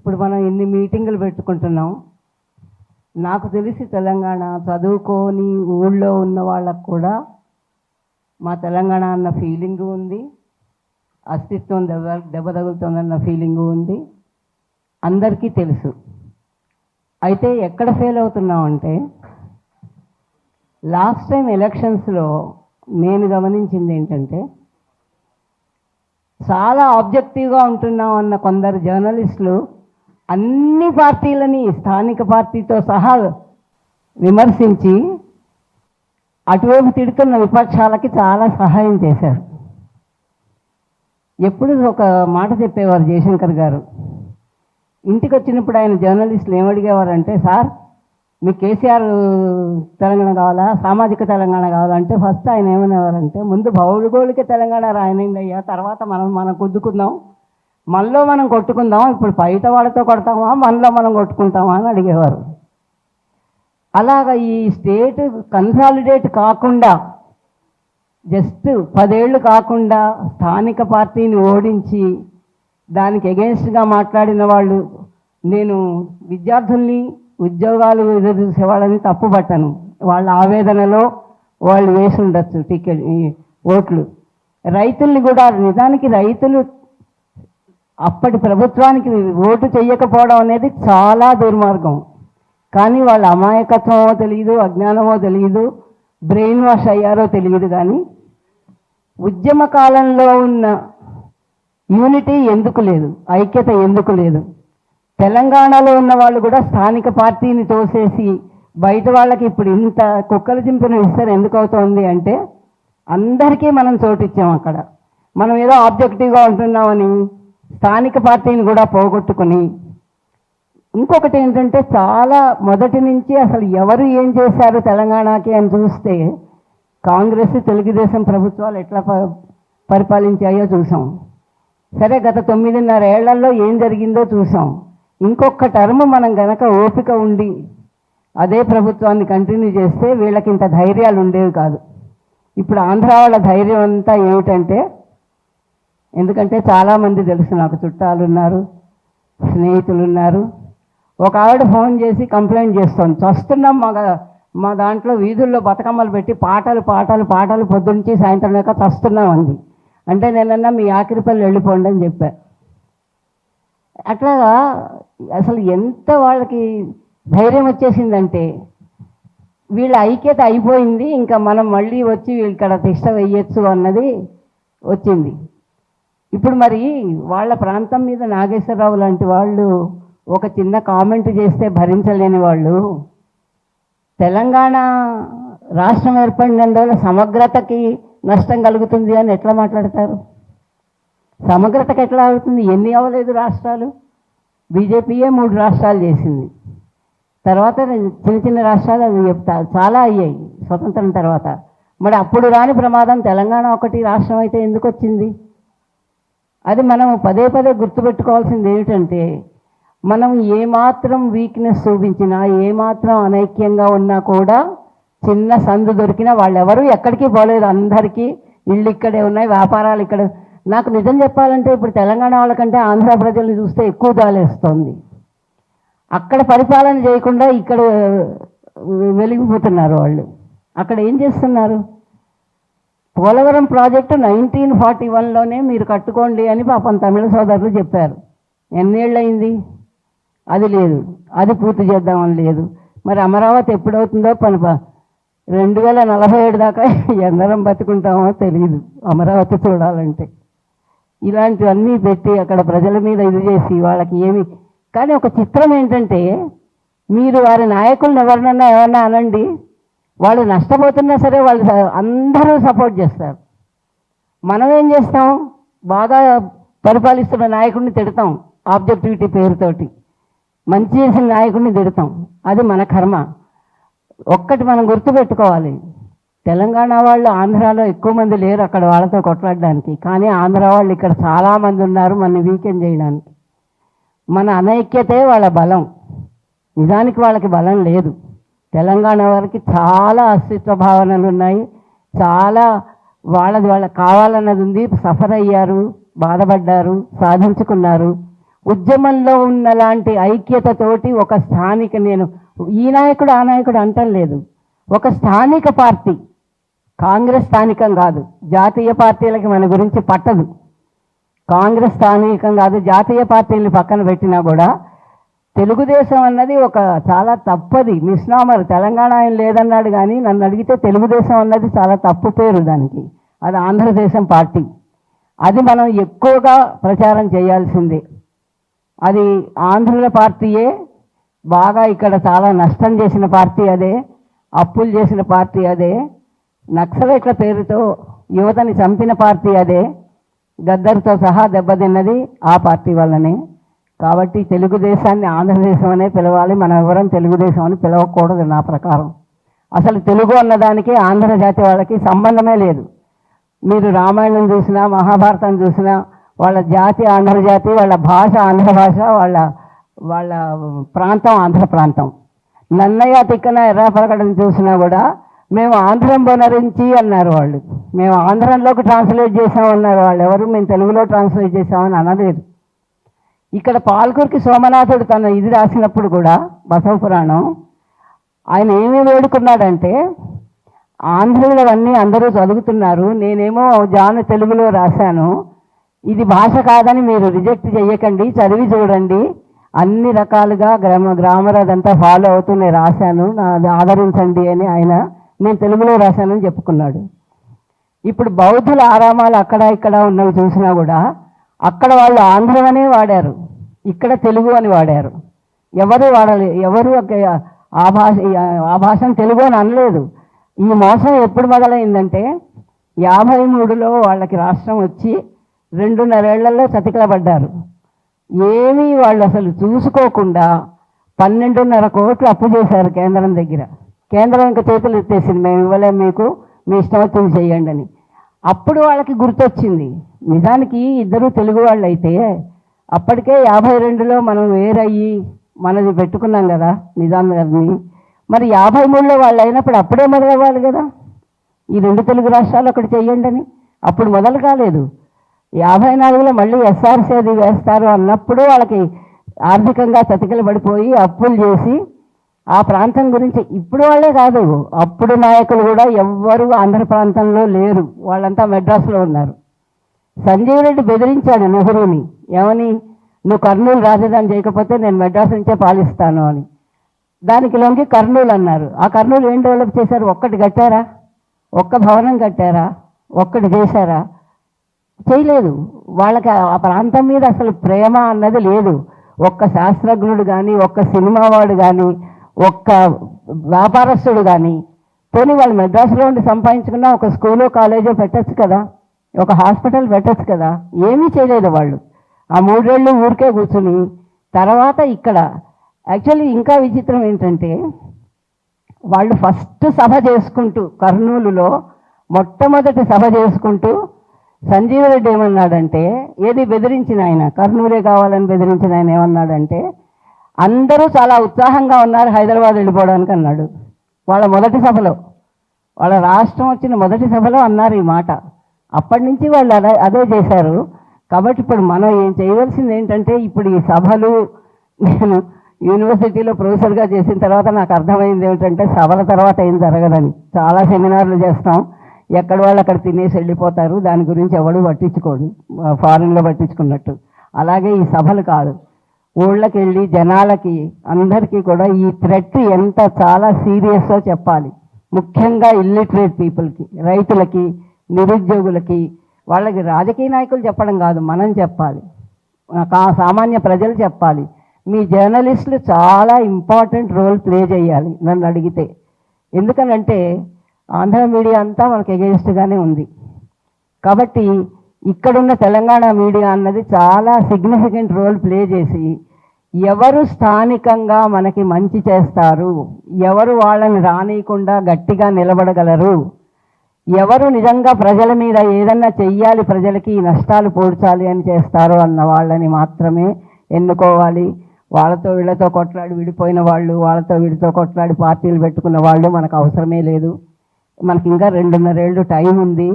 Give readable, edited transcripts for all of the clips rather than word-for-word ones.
ఇప్పుడు మనం ఎన్ని మీటింగులు పెట్టుకుంటున్నాం. నాకు తెలిసి తెలంగాణ చదువుకోని ఊళ్ళో ఉన్న వాళ్ళకు కూడా మా తెలంగాణ అన్న ఫీలింగు ఉంది, అస్తిత్వం దెబ్బ తగులుతుందన్న ఫీలింగు ఉంది, అందరికీ తెలుసు. అయితే ఎక్కడ ఫెయిల్ అవుతున్నామంటే, లాస్ట్ టైం ఎలక్షన్స్లో నేను గమనించింది ఏంటంటే, చాలా ఆబ్జెక్టివ్గా ఉంటున్నాం అన్న కొందరు జర్నలిస్టులు అన్ని పార్టీలని స్థానిక పార్టీతో సహా విమర్శించి అటువైపు తిడుతున్న విపక్షాలకి చాలా సహాయం చేశారు. ఎప్పుడు ఒక మాట చెప్పేవారు జయశంకర్ గారు. ఇంటికి వచ్చినప్పుడు ఆయన జర్నలిస్టులు ఏమడిగేవారంటే, సార్ మీకు కేసీఆర్ తెలంగాణ కావాలా, సామాజిక తెలంగాణ కావాలంటే ఫస్ట్ ఆయన ఏమనేవారంటే, ముందు భౌగోళిక తెలంగాణ రాయనండి అయ్యా, తర్వాత మనం కొద్దుకుందాం, మనలో మనం కొట్టుకుందాం, ఇప్పుడు బయట వాళ్ళతో కొడతామా మనలో మనం కొట్టుకుంటామా అని అడిగేవారు. అలాగ ఈ స్టేట్ కన్సాలిడేట్ కాకుండా, జస్ట్ 10 ఏళ్ళు కాకుండా స్థానిక పార్టీని ఓడించి దానికి ఎగెన్స్ట్గా మాట్లాడిన వాళ్ళు, నేను విద్యార్థుల్ని ఉద్యోగాలు ఎదురుచూసేవాళ్ళని తప్పు పట్టను, వాళ్ళ ఆవేదనలో వాళ్ళు వేసి ఉండొచ్చు ఓట్లు. రైతుల్ని కూడా, నిజానికి రైతులు అప్పటి ప్రభుత్వానికి ఓటు చెయ్యకపోవడం అనేది చాలా దుర్మార్గం. కానీ వాళ్ళ అమాయకత్వమో తెలియదు, అజ్ఞానమో తెలియదు, బ్రెయిన్ వాష్ అయ్యారో తెలియదు. కానీ ఉద్యమ కాలంలో ఉన్న యూనిటీ ఎందుకు లేదు, ఐక్యత ఎందుకు లేదు? తెలంగాణలో ఉన్న వాళ్ళు కూడా స్థానిక పార్టీని తోసేసి బయట వాళ్ళకి ఇప్పుడు ఇంత కుక్కలు చింపిన విస్తర ఎందుకు అవుతోంది అంటే, అందరికీ మనం చోటిచ్చాం. అక్కడ మనం ఏదో ఆబ్జెక్టివ్గా ఉంటున్నామని స్థానిక పార్టీని కూడా పోగొట్టుకుని, ఇంకొకటి ఏంటంటే, చాలా మొదటి నుంచి అసలు ఎవరు ఏం చేశారు తెలంగాణకి అని చూస్తే, కాంగ్రెస్ తెలుగుదేశం ప్రభుత్వాలు ఎట్లా పరిపాలించాయో చూసాం. సరే, గత 9.5 ఏళ్లలో ఏం జరిగిందో చూసాం. ఇంకొక టర్మ్ మనం గనక ఓపిక ఉండి అదే ప్రభుత్వాన్ని కంటిన్యూ చేస్తే వీళ్ళకి ఇంత ధైర్యాలు ఉండేవి కాదు. ఇప్పుడు ఆంధ్ర వాళ్ళ ధైర్యం అంతా ఏమిటంటే, ఎందుకంటే చాలామంది తెలుసు నాకు, చుట్టాలు ఉన్నారు, స్నేహితులు ఉన్నారు. ఒక ఆవిడ ఫోన్ చేసి కంప్లైంట్ చేస్తోంది, చస్తున్నాం, మా దాంట్లో వీధుల్లో బతుకమ్మలు పెట్టి పాటలు పొద్దుంచి సాయంత్రం దాకా చస్తున్నాం అంది. అంటే నేనన్నా మీ ఆఖరిపల్లి వెళ్ళిపోండి అని చెప్పా. అట్లాగా అసలు ఎంత వాళ్ళకి ధైర్యం వచ్చేసిందంటే, వీళ్ళ ఐక్యత అయిపోయింది, ఇంకా మనం మళ్ళీ వచ్చి ఇక్కడ తిష్ట వేయచ్చు అన్నది వచ్చింది. ఇప్పుడు మరి వాళ్ళ ప్రాంతం మీద నాగేశ్వరరావు లాంటి వాళ్ళు ఒక చిన్న కామెంట్ చేస్తే భరించలేని వాళ్ళు, తెలంగాణ రాష్ట్రం ఏర్పడినందువల్ల సమగ్రతకి నష్టం కలుగుతుంది అని ఎట్లా మాట్లాడతారు? సమగ్రతకి ఎట్లా అవుతుంది? ఎన్ని అవ్వలేదు రాష్ట్రాలు? బీజేపీయే 3 రాష్ట్రాలు చేసింది. తర్వాత చిన్న చిన్న రాష్ట్రాలు అది చెప్తా చాలా అయ్యాయి స్వతంత్రం తర్వాత. మరి అప్పుడు రాని ప్రమాదం తెలంగాణ ఒకటి రాష్ట్రం అయితే ఎందుకు వచ్చింది? అది మనం పదే గుర్తుపెట్టుకోవాల్సింది ఏమిటంటే, మనం ఏమాత్రం వీక్నెస్ చూపించినా, ఏమాత్రం అనైక్యంగా ఉన్నా కూడా చిన్న సందు దొరికినా వాళ్ళెవరూ ఎక్కడికి పోలేదు, అందరికీ ఇళ్ళు ఇక్కడే ఉన్నాయి, వ్యాపారాలు ఇక్కడ. నాకు నిజం చెప్పాలంటే ఇప్పుడు తెలంగాణ వాళ్ళకంటే ఆంధ్ర ప్రజల్ని చూస్తే ఎక్కువ జాలేస్తుంది. అక్కడ పరిపాలన చేయకుండా ఇక్కడ వెలిగిపోతున్నారు వాళ్ళు. అక్కడ ఏం చేస్తున్నారు? పోలవరం ప్రాజెక్టు 1941లోనే మీరు కట్టుకోండి అని పాపం తమిళ సోదరులు చెప్పారు. ఎన్నేళ్ళయింది? అది లేదు, అది పూర్తి చేద్దామని లేదు. మరి అమరావతి ఎప్పుడవుతుందో 2047 దాకా ఎందరం బతుకుంటామో తెలియదు అమరావతి చూడాలంటే. ఇలాంటివన్నీ పెట్టి అక్కడ ప్రజల మీద ఇది చేసి వాళ్ళకి ఏమి. కానీ ఒక చిత్రం ఏంటంటే, మీరు వారి నాయకులను ఎవరన్నా అనండి, వాళ్ళు నష్టపోతున్నా సరే వాళ్ళు అందరూ సపోర్ట్ చేస్తారు. మనం ఏం చేస్తాం? బాగా పరిపాలిస్తున్న నాయకుడిని తిడతాం ఆబ్జెక్టివిటీ పేరుతోటి, మంచి చేసిన నాయకుడిని తిడతాం. అది మన కర్మ. ఒక్కటి మనం గుర్తుపెట్టుకోవాలి, తెలంగాణ వాళ్ళు ఆంధ్రాలో ఎక్కువ మంది లేరు అక్కడ వాళ్ళతో కొట్లాడడానికి. కానీ ఆంధ్ర వాళ్ళు ఇక్కడ చాలామంది ఉన్నారు మన వీకెండ్ చేయడానికి. మన అనైక్యతే వాళ్ళ బలం. నిజానికి వాళ్ళకి బలం లేదు. తెలంగాణ వారికి చాలా అస్తిత్వ భావనలు ఉన్నాయి, చాలా వాళ్ళకి కావాలన్నది ఉంది. సఫర్ అయ్యారు, బాధపడ్డారు, సాధించుకున్నారు. ఉద్యమంలో ఉన్న లాంటి ఐక్యతతోటి ఒక స్థానిక, నేను ఈ నాయకుడు ఆ నాయకుడు అంటలేదు, ఒక స్థానిక పార్టీ, కాంగ్రెస్ స్థానికం కాదు, జాతీయ పార్టీలకి మన గురించి పట్టదు. కాంగ్రెస్ స్థానికం కాదు, జాతీయ పార్టీని పక్కన పెట్టినా కూడా తెలుగుదేశం అన్నది ఒక చాలా తప్పది మిస్నామర్. తెలంగాణ ఆయన లేదన్నాడు, కానీ నన్ను అడిగితే తెలుగుదేశం అన్నది చాలా తప్పు పేరు దానికి. అది ఆంధ్రదేశం పార్టీ. అది మనం ఎక్కువగా ప్రచారం చేయాల్సిందే. అది ఆంధ్రుల పార్టీయే, బాగా ఇక్కడ చాలా నష్టం చేసిన పార్టీ అదే, అప్పులు చేసిన పార్టీ అదే, నక్సలైట్ల పేరుతో యువతని చంపిన పార్టీ అదే, గద్దర్తో సహా దెబ్బతిన్నది ఆ పార్టీ వల్లనే. కాబట్టి తెలుగుదేశాన్ని ఆంధ్రదేశం అనే పిలవాలి, మనం ఎవరం తెలుగుదేశం అని పిలవకూడదు నా ప్రకారం. అసలు తెలుగు అన్నదానికి ఆంధ్ర జాతి వాళ్ళకి సంబంధమే లేదు. మీరు రామాయణం చూసినా, మహాభారతం చూసినా, వాళ్ళ జాతి ఆంధ్ర జాతి, వాళ్ళ భాష ఆంధ్ర భాష, వాళ్ళ ప్రాంతం ఆంధ్ర ప్రాంతం. నన్నయ్య తిక్కన ఎర్రాపరగడం చూసినా కూడా మేము ఆంధ్రం బొనరించి అన్నారు వాళ్ళు, మేము ఆంధ్రంలోకి ట్రాన్స్లేట్ చేసామన్నారు వాళ్ళు. ఎవరు మేము తెలుగులో ట్రాన్స్లేట్ చేసామని అనలేదు. ఇక్కడ పాల్కూరికి సోమనాథుడు తన ఇది రాసినప్పుడు కూడా బసవ పురాణం, ఆయన ఏమి వేడుకున్నాడంటే, ఆంధ్రులవన్నీ అందరూ చదువుతున్నారు, నేనేమో జాన తెలుగులో రాశాను, ఇది భాష కాదని మీరు రిజెక్ట్ చేయకండి, చదివి చూడండి, అన్ని రకాలుగా గ్రామర్ అదంతా ఫాలో అవుతూ నేను రాశాను, అది ఆదరించండి అని ఆయన, నేను తెలుగులో రాశానని చెప్పుకున్నాడు. ఇప్పుడు బౌద్ధుల ఆరామాలు అక్కడ ఇక్కడ ఉన్నవి చూసినా కూడా అక్కడ వాళ్ళు ఆంధ్రం అనే వాడారు, ఇక్కడ తెలుగు అని వాడారు. ఎవరు వాడాలి, ఎవరు ఆ భాషను తెలుగు అని అనలేదు. ఈ మోసం ఎప్పుడు మొదలైందంటే 53లో వాళ్ళకి రాష్ట్రం వచ్చి 2.5 ఏళ్లలో చతికిలబడ్డారు. ఏమీ వాళ్ళు అసలు చూసుకోకుండా 12.5 కోట్లు అప్పు చేశారు కేంద్రం దగ్గర. కేంద్రం ఇంకా చేతులు ఎత్తేసింది, మేము ఇవ్వలేము మీకు, మీ ఇష్టం వచ్చింది చేయండి అని. అప్పుడు వాళ్ళకి గుర్తొచ్చింది, నిజానికి ఇద్దరు తెలుగు వాళ్ళు అయితే అప్పటికే 52లో మనం వేరయ్యి మనది పెట్టుకున్నాం కదా నిజాం గారిని. మరి 53లో వాళ్ళు అయినప్పుడు అప్పుడే మొదలవ్వాలి కదా, ఈ 2 తెలుగు రాష్ట్రాలు ఒకటి చెయ్యండి అని. అప్పుడు మొదలు కాలేదు. 54లో మళ్ళీ ఎస్ఆర్సీ అది వేస్తారు అన్నప్పుడు వాళ్ళకి ఆర్థికంగా చతికిల పడిపోయి అప్పులు చేసి ఆ ప్రాంతం గురించి, ఇప్పుడు వాళ్ళే కాదు, అప్పుడు నాయకులు కూడా ఎవ్వరూ ఆంధ్ర ప్రాంతంలో లేరు, వాళ్ళంతా మెడ్రాస్లో ఉన్నారు. సంజీవ్ రెడ్డి బెదిరించాడు నెహ్రూని, ఏమని, నువ్వు కర్నూలు రాజధాని చేయకపోతే నేను మెడ్రాస్ నుంచే పాలిస్తాను అని. దానికి లొంగి కర్నూలు అన్నారు. ఆ కర్నూలు ఏం డెవలప్ చేశారు? ఒక్కటి కట్టారా? ఒక్క భవనం కట్టారా? ఒక్కటి చేశారా? చేయలేదు. వాళ్ళకి ఆ ప్రాంతం మీద అసలు ప్రేమ అన్నది లేదు. ఒక్క శాస్త్రజ్ఞుడు కానీ, ఒక్క సినిమా వాడు కానీ, ఒక్క వ్యాపారస్తుడు కానీ, పోనీ వాళ్ళు మెడ్రాస్లో ఉండి సంపాదించుకున్నా ఒక స్కూలో కాలేజో పెట్టచ్చు కదా, ఒక హాస్పిటల్ పెట్టచ్చు కదా, ఏమీ చేయలేదు వాళ్ళు. ఆ 3 ఏళ్ళు ఊరికే కూర్చుని తర్వాత ఇక్కడ యాక్చువల్లీ ఇంకా విచిత్రం ఏంటంటే, వాళ్ళు ఫస్ట్ సభ చేసుకుంటూ కర్నూలులో మొట్టమొదటి సభ చేసుకుంటూ సంజీవ్ రెడ్డి ఏమన్నాడంటే, ఏది బెదిరించిన ఆయన, కర్నూలే కావాలని బెదిరించిన ఆయన ఏమన్నాడంటే, అందరూ చాలా ఉత్సాహంగా ఉన్నారు హైదరాబాద్ వెళ్ళిపోవడానికి అన్నాడు. వాళ్ళ మొదటి సభలో, వాళ్ళ రాష్ట్రం వచ్చిన మొదటి సభలో అన్నారు ఈ మాట. అప్పటి నుంచి వాళ్ళు అదే చేశారు. కాబట్టి ఇప్పుడు మనం ఏం చేయవలసింది ఏంటంటే, ఇప్పుడు ఈ సభలు, నేను యూనివర్సిటీలో ప్రొఫెసర్గా చేసిన తర్వాత నాకు అర్థమైంది ఏమిటంటే, సభల తర్వాత ఏం జరగదని. చాలా సెమినార్లు చేస్తాం, ఎక్కడ వాళ్ళు అక్కడ తినేసి వెళ్ళిపోతారు, దాని గురించి ఎవడు పట్టించుకోడు, ఫారిన్లో పట్టించుకున్నట్టు. అలాగే ఈ సభలు కాదు, ఊళ్ళకి వెళ్ళి జనాలకి అందరికీ కూడా ఈ థ్రెట్ ఎంత చాలా సీరియస్గా చెప్పాలి. ముఖ్యంగా ఇల్లిటరేట్ పీపుల్కి, రైతులకి, నిరుద్యోగులకి, వాళ్ళకి రాజకీయ నాయకులు చెప్పడం కాదు, మనం చెప్పాలి, సామాన్య ప్రజలు చెప్పాలి. మీ జర్నలిస్టులు చాలా ఇంపార్టెంట్ రోల్ ప్లే చేయాలి నన్ను అడిగితే. ఎందుకనంటే ఆంధ్ర మీడియా అంతా మనకు ఎగెయిన్స్ట్గానే ఉంది. కాబట్టి ఇక్కడున్న తెలంగాణ మీడియా అన్నది చాలా సిగ్నిఫికెంట్ రోల్ ప్లే చేసి, ఎవరు స్థానికంగా మనకి మంచి చేస్తారు, ఎవరు వాళ్ళని రానియకుండా గట్టిగా నిలబడగలరు, ఎవరు నిజంగా ప్రజల మీద ఏదన్నా చెయ్యాలి, ప్రజలకి నష్టాలు పోడ్చాలి అని చేస్తారు అన్న వాళ్ళని మాత్రమే ఎన్నుకోవాలి. వాళ్ళతో వీళ్ళతో కొట్లాడి విడిపోయిన వాళ్ళు, వాళ్ళతో వీడితో కొట్లాడి పార్టీలు పెట్టుకున్న వాళ్ళు మనకు అవసరమే లేదు. మనకి ఇంకా 2.5 ఏళ్ళు టైం ఉంది.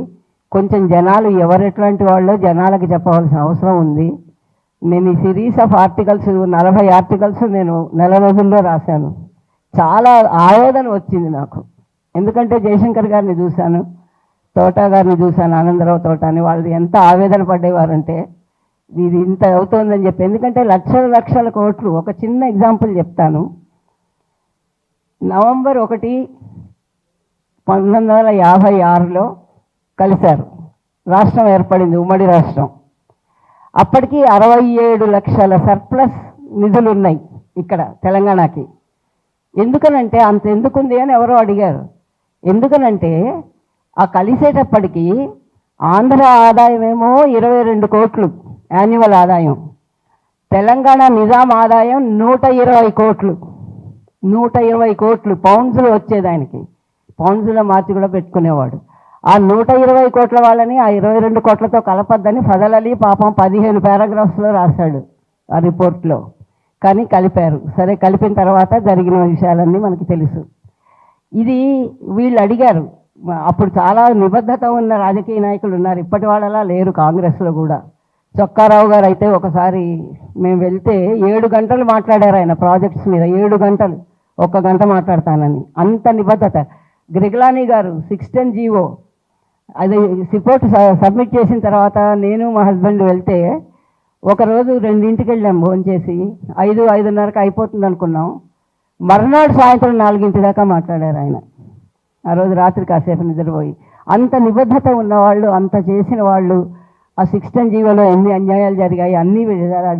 కొంచెం జనాలు ఎవరు ఎట్లాంటి వాళ్ళో జనాలకి చెప్పవలసిన అవసరం ఉంది. నేను ఈ సిరీస్ ఆఫ్ ఆర్టికల్స్ 40 ఆర్టికల్స్ నేను నెల రోజుల్లో రాశాను. చాలా ఆవేదన వచ్చింది నాకు. ఎందుకంటే జయశంకర్ గారిని చూశాను, తోట గారిని చూశాను, ఆనందరావు తోట అని. వాళ్ళు ఎంత ఆవేదన పడేవారంటే ఇది ఇంత అవుతుందని చెప్పి. ఎందుకంటే లక్షల లక్షల కోట్లు. ఒక చిన్న ఎగ్జాంపుల్ చెప్తాను. నవంబర్ 1, 1956లో కలిశారు. రాష్ట్రం ఏర్పడింది, ఉమ్మడి రాష్ట్రం. అప్పటికి 67 లక్షల సర్ప్లస్ నిధులు ఉన్నాయి ఇక్కడ తెలంగాణకి. ఎందుకనంటే అంత ఎందుకుంది అని ఎవరో అడిగారు. ఎందుకనంటే ఆ కలిసేటప్పటికి ఆంధ్ర ఆదాయం ఏమో 22 కోట్లు యాన్యువల్ ఆదాయం, తెలంగాణ నిజాం ఆదాయం 120 కోట్లు. 120 కోట్లు పౌండ్స్లో వచ్చేది ఆయనకి. పౌండ్స్లో మార్చి కూడా పెట్టుకునేవాడు. ఆ 120 కోట్ల వాళ్ళని ఆ 22 కోట్లతో కలపద్దని ఫజల్ అలీ పాపం 15 పారాగ్రాఫ్స్లో రాశాడు ఆ రిపోర్ట్లో. కానీ కలిపారు. సరే, కలిపిన తర్వాత జరిగిన విషయాలన్నీ మనకి తెలుసు. ఇది వీళ్ళు అడిగారు. అప్పుడు చాలా నిబద్ధత ఉన్న రాజకీయ నాయకులు ఉన్నారు, ఇప్పటి వాళ్ళలా లేరు కాంగ్రెస్లో కూడా. చొక్కారావు గారు అయితే ఒకసారి మేము వెళ్తే 7 గంటలు మాట్లాడారు ఆయన ప్రాజెక్ట్స్ మీద. 7 గంటలు, 1 గంట మాట్లాడతానని, అంత నిబద్ధత. గ్రిగ్లానీ గారు 610 జీవో అది రిపోర్ట్ సబ్మిట్ చేసిన తర్వాత నేను మా హస్బెండ్ వెళ్తే ఒకరోజు 2ంటికి వెళ్ళాం భోంచేసి. 5:30కి అయిపోతుంది అనుకున్నాం. మర్నాడు సాయంత్రం 4 దాకా మాట్లాడారు ఆయన. ఆ రోజు రాత్రి కాసేపు నిద్రపోయి. అంత నిబద్ధత ఉన్నవాళ్ళు, అంత చేసిన వాళ్ళు. ఆ 610 జీవోలో ఎన్ని అన్యాయాలు జరిగాయి అన్నీ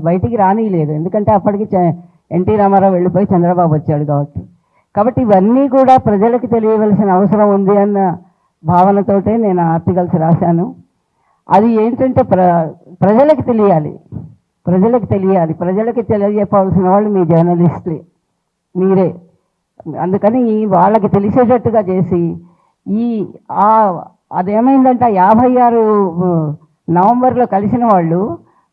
బయటికి రానియలేదు. ఎందుకంటే అప్పటికి ఎన్టీ రామారావు వెళ్ళిపోయి చంద్రబాబు వచ్చాడు కాబట్టి ఇవన్నీ కూడా ప్రజలకు తెలియవలసిన అవసరం ఉంది అన్న భావనతోటే నేను ఆర్టికల్స్ రాశాను. అది ఏంటంటే ప్రజలకు తెలియాలి. ప్రజలకు తెలియజెప్పవలసిన వాళ్ళు మీ జర్నలిస్టులే, మీరే. అందుకని వాళ్ళకి తెలిసేటట్టుగా చేసి అదేమైందంటే 56 నవంబర్లో కలిసిన వాళ్ళు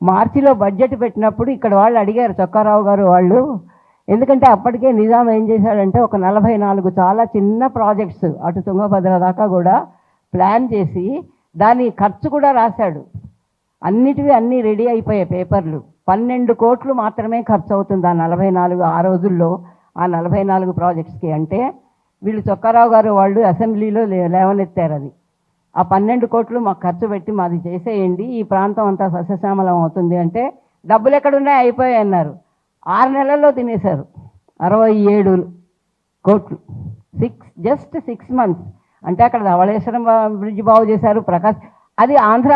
మార్చిలో బడ్జెట్ పెట్టినప్పుడు ఇక్కడ వాళ్ళు అడిగారు, చొక్కారావు గారు వాళ్ళు. ఎందుకంటే అప్పటికే నిజాం ఏం చేశాడంటే ఒక 44 చాలా చిన్న ప్రాజెక్ట్స్ అటు తుంగభద్ర దాకా కూడా ప్లాన్ చేసి దాని ఖర్చు కూడా రాశాడు. అన్నీ రెడీ అయిపోయాయి పేపర్లు. 12 కోట్లు మాత్రమే ఖర్చు అవుతుంది ఆ 44 ఆ రోజుల్లో ఆ 44 ప్రాజెక్ట్స్కి. అంటే వీళ్ళు చొక్కారావు గారు వాళ్ళు అసెంబ్లీలో లేవనెత్తారు అది. ఆ 12 కోట్లు మాకు ఖర్చు పెట్టి మాది చేసేయండి, ఈ ప్రాంతం అంతా సస్యశ్యామలం అవుతుంది అంటే డబ్బులు ఎక్కడున్నాయి, అయిపోయాయి అన్నారు. 6 నెలల్లో తినేశారు 67 కోట్లు. Just 6 months. అంటే అక్కడ ధవళేశ్వరం బ్రిడ్జ్ బాగు చేశారు, ప్రకాశ్. అది ఆంధ్ర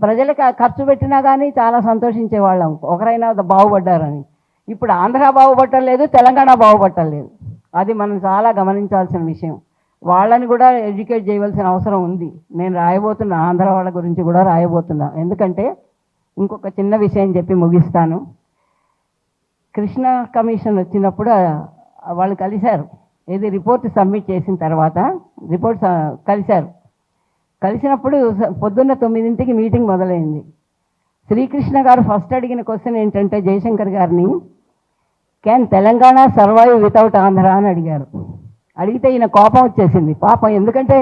ప్రజలకు ఖర్చు పెట్టినా కానీ చాలా సంతోషించేవాళ్ళం, ఒకరైనా బాగుపడ్డారని. ఇప్పుడు ఆంధ్ర బాగుపట్టలేదు, తెలంగాణ బాగుపట్టలేదు. అది మనం చాలా గమనించాల్సిన విషయం. వాళ్ళని కూడా ఎడ్యుకేట్ చేయవలసిన అవసరం ఉంది. నేను రాయబోతున్నా, ఆంధ్ర వాళ్ళ గురించి కూడా రాయబోతున్నా. ఎందుకంటే ఇంకొక చిన్న విషయం చెప్పి ముగిస్తాను. కృష్ణా కమిషన్ వచ్చినప్పుడు వాళ్ళు కలిశారు. ఏది రిపోర్ట్ సబ్మిట్ చేసిన తర్వాత కలిసినప్పుడు పొద్దున్న 9ంటికి మీటింగ్ మొదలైంది. శ్రీకృష్ణ గారు ఫస్ట్ అడిగిన క్వశ్చన్ ఏంటంటే జయశంకర్ గారిని, can Telangana survive without Andhra అని అడిగారు. అడిగితే ఈయన కోపం వచ్చేసింది పాపం. ఎందుకంటే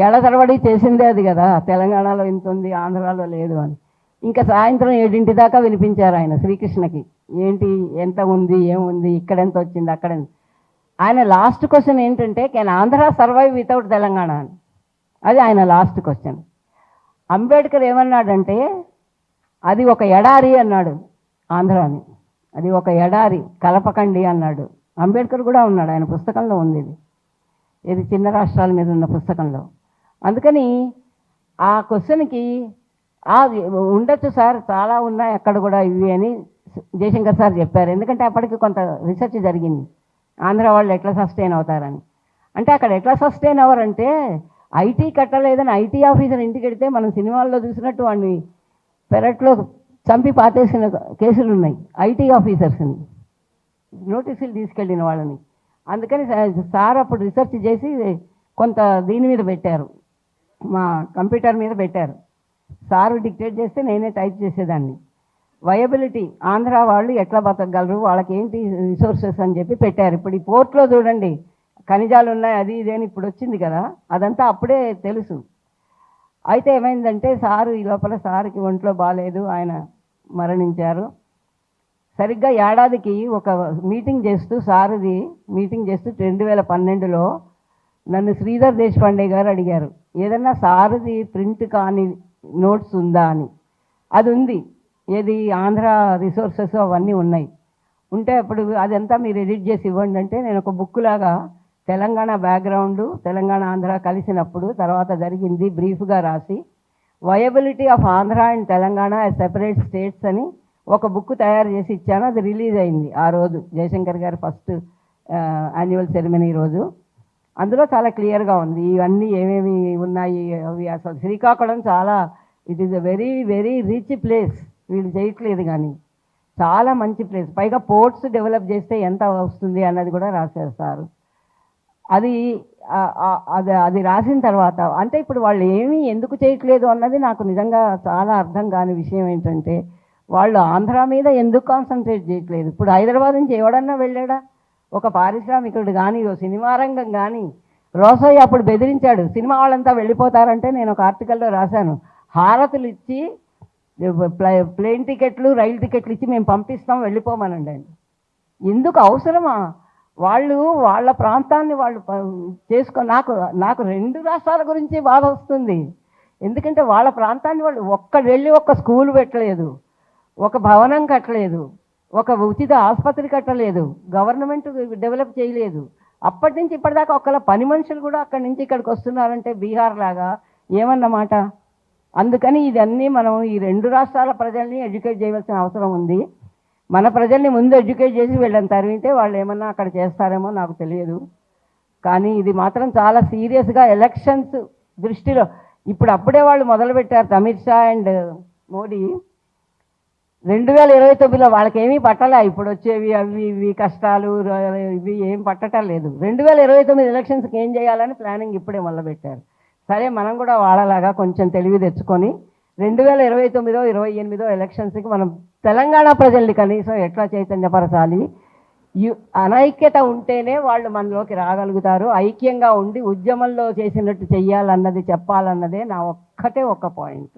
ఏళ్ల తరబడి చేసిందే అది కదా, తెలంగాణలో ఇంత ఉంది ఆంధ్రాలో లేదు అని. ఇంకా సాయంత్రం 7 దాకా వినిపించారు ఆయన శ్రీకృష్ణకి, ఏంటి ఎంత ఉంది, ఏముంది, ఇక్కడ ఎంత వచ్చింది, అక్కడ. ఆయన లాస్ట్ క్వశ్చన్ ఏంటంటే can Andhra survive without Telangana అని. అది ఆయన లాస్ట్ క్వశ్చన్. అంబేద్కర్ ఏమన్నాడంటే అది ఒక ఎడారి అన్నాడు ఆంధ్రాని. అది ఒక ఎడారి, కలపకండి అన్నాడు. అంబేద్కర్ కూడా ఉన్నాడు, ఆయన పుస్తకంలో ఉంది ఇది చిన్న రాష్ట్రాల మీద ఉన్న పుస్తకంలో. అందుకని ఆ క్వశ్చన్కి ఉండొచ్చు సార్, చాలా ఉన్నాయి అక్కడ కూడా ఇవి అని జయశంకర్ సార్ చెప్పారు. ఎందుకంటే అప్పటికి కొంత రీసెర్చ్ జరిగింది ఆంధ్ర వాళ్ళు ఎట్లా సస్టైన్ అవుతారని. అంటే అక్కడ ఎట్లా సస్టైన్ అవ్వరంటే ఐటీ కట్టలేదని ఐటీ ఆఫీసర్ ఇంటికి వెడితే మనం సినిమాల్లో చూసినట్టు వాడిని పెరట్లో చంపి పాతేసిన కేసులు ఉన్నాయి ఐటీ ఆఫీసర్స్ని, నోటీసులు తీసుకెళ్ళిన వాళ్ళని. అందుకని సార్ అప్పుడు రీసెర్చ్ చేసి కొంత దీని మీద పెట్టారు, మా కంప్యూటర్ మీద పెట్టారు. సార్ డిక్టేట్ చేస్తే నేనే టైప్ చేసేదాన్ని. వయబిలిటీ, ఆంధ్ర వాళ్ళు ఎట్లా బతకగలరు, వాళ్ళకి ఏంటి రిసోర్సెస్ అని చెప్పి పెట్టారు. ఇప్పుడు ఈ పోర్ట్లో చూడండి ఖనిజాలు ఉన్నాయి, అది ఇదేని ఇప్పుడు వచ్చింది కదా, అదంతా అప్పుడే తెలుసు. అయితే ఏమైందంటే సారు ఈ లోపల సార్కి ఒంట్లో బాగాలేదు, ఆయన మరణించారు. సరిగ్గా ఏడాదికి ఒక మీటింగ్ చేస్తూ సారథి మీటింగ్ చేస్తూ 2012లో నన్ను శ్రీధర్ దేశపాండే గారు అడిగారు, ఏదన్నా సారథి ప్రింట్ కాని నోట్స్ ఉందా అని. అది ఉంది, ఏది ఆంధ్ర రిసోర్సెస్ అవన్నీ ఉన్నాయి. ఉంటే అప్పుడు అదంతా మీరు ఎడిట్ చేసి ఇవ్వండి అంటే నేను ఒక బుక్ లాగా తెలంగాణ బ్యాక్గ్రౌండ్, తెలంగాణ ఆంధ్ర కలిసినప్పుడు తర్వాత జరిగింది బ్రీఫ్గా రాసి viability of Andhra and Telangana as separate states అని ఒక బుక్ తయారు చేసి ఇచ్చాను. అది రిలీజ్ అయింది ఆ రోజు, జయశంకర్ గారి ఫస్ట్ యాన్యువల్ సెరమనీ రోజు. అందులో చాలా క్లియర్గా ఉంది ఇవన్నీ ఏమేమి ఉన్నాయి అవి. అసలు శ్రీకాకుళం చాలా, it is a very very rich place. వీళ్ళు చేయట్లేదు కానీ చాలా మంచి ప్లేస్. పైగా పోర్ట్స్ డెవలప్ చేస్తే ఎంత వస్తుంది అన్నది కూడా రాశారు సార్. అది అది రాసిన తర్వాత అంటే ఇప్పుడు వాళ్ళు ఏమీ ఎందుకు చేయట్లేదు అన్నది నాకు నిజంగా చాలా అర్థం కాని విషయం ఏంటంటే, వాళ్ళు ఆంధ్ర మీద ఎందుకు కాన్సన్ట్రేట్ చేయట్లేదు. ఇప్పుడు హైదరాబాద్ నుంచి ఎవడన్నా వెళ్ళాడా, ఒక పారిశ్రామికుడు కానీ సినిమా రంగం కానీ. రోసయ్య అప్పుడు బెదిరించాడు, సినిమా వాళ్ళంతా వెళ్ళిపోతారంటే నేను ఒక ఆర్టికల్లో రాశాను, హారతులు ఇచ్చి ప్లేన్ టికెట్లు రైలు టికెట్లు ఇచ్చి మేము పంపిస్తాం వెళ్ళిపోమనండి. ఎందుకు అవసరమా? వాళ్ళు వాళ్ళ ప్రాంతాన్ని వాళ్ళు నాకు 2 రాష్ట్రాల గురించి బాధ వస్తుంది. ఎందుకంటే వాళ్ళ ప్రాంతాన్ని వాళ్ళు వెళ్ళి ఒక్క స్కూల్ పెట్టలేదు, ఒక భవనం కట్టలేదు, ఒక ఉచిత ఆసుపత్రి కట్టలేదు, గవర్నమెంట్ డెవలప్ చేయలేదు. అప్పటి నుంచి ఇప్పటిదాకా ఒక్కళ్ళ పని మనుషులు కూడా అక్కడి నుంచి ఇక్కడికి వస్తున్నారంటే బీహార్ లాగా ఏమన్నమాట. అందుకని ఇదన్నీ మనం ఈ 2 రాష్ట్రాల ప్రజల్ని ఎడ్యుకేట్ చేయవలసిన అవసరం ఉంది. మన ప్రజల్ని ముందు ఎడ్యుకేట్ చేసి వీళ్ళని తరిమితే వాళ్ళు ఏమన్నా అక్కడ చేస్తారేమో నాకు తెలియదు. కానీ ఇది మాత్రం చాలా సీరియస్గా ఎలక్షన్స్ దృష్టిలో అప్పుడే వాళ్ళు మొదలుపెట్టారు అమిత్ షా అండ్ మోడీ. 2029లో వాళ్ళకేమీ పట్టలే, ఇప్పుడు వచ్చేవి అవి ఇవి కష్టాలు ఇవి ఏం పట్టడం లేదు. 2029 ఎలక్షన్స్కి ఏం చేయాలని ప్లానింగ్ ఇప్పుడే మొదలుపెట్టారు. సరే మనం కూడా వాళ్ళలాగా కొంచెం తెలివి తెచ్చుకొని 2029, 28 ఎలక్షన్స్కి మనం తెలంగాణ ప్రజల్ని కనీసం ఎట్లా చైతన్యపరచాలి. అనైక్యత ఉంటేనే వాళ్ళు మనలోకి రాగలుగుతారు. ఐక్యంగా ఉండి ఉద్యమంలో చేసినట్టు చెయ్యాలన్నది చెప్పాలన్నదే నా ఒక్క పాయింట్.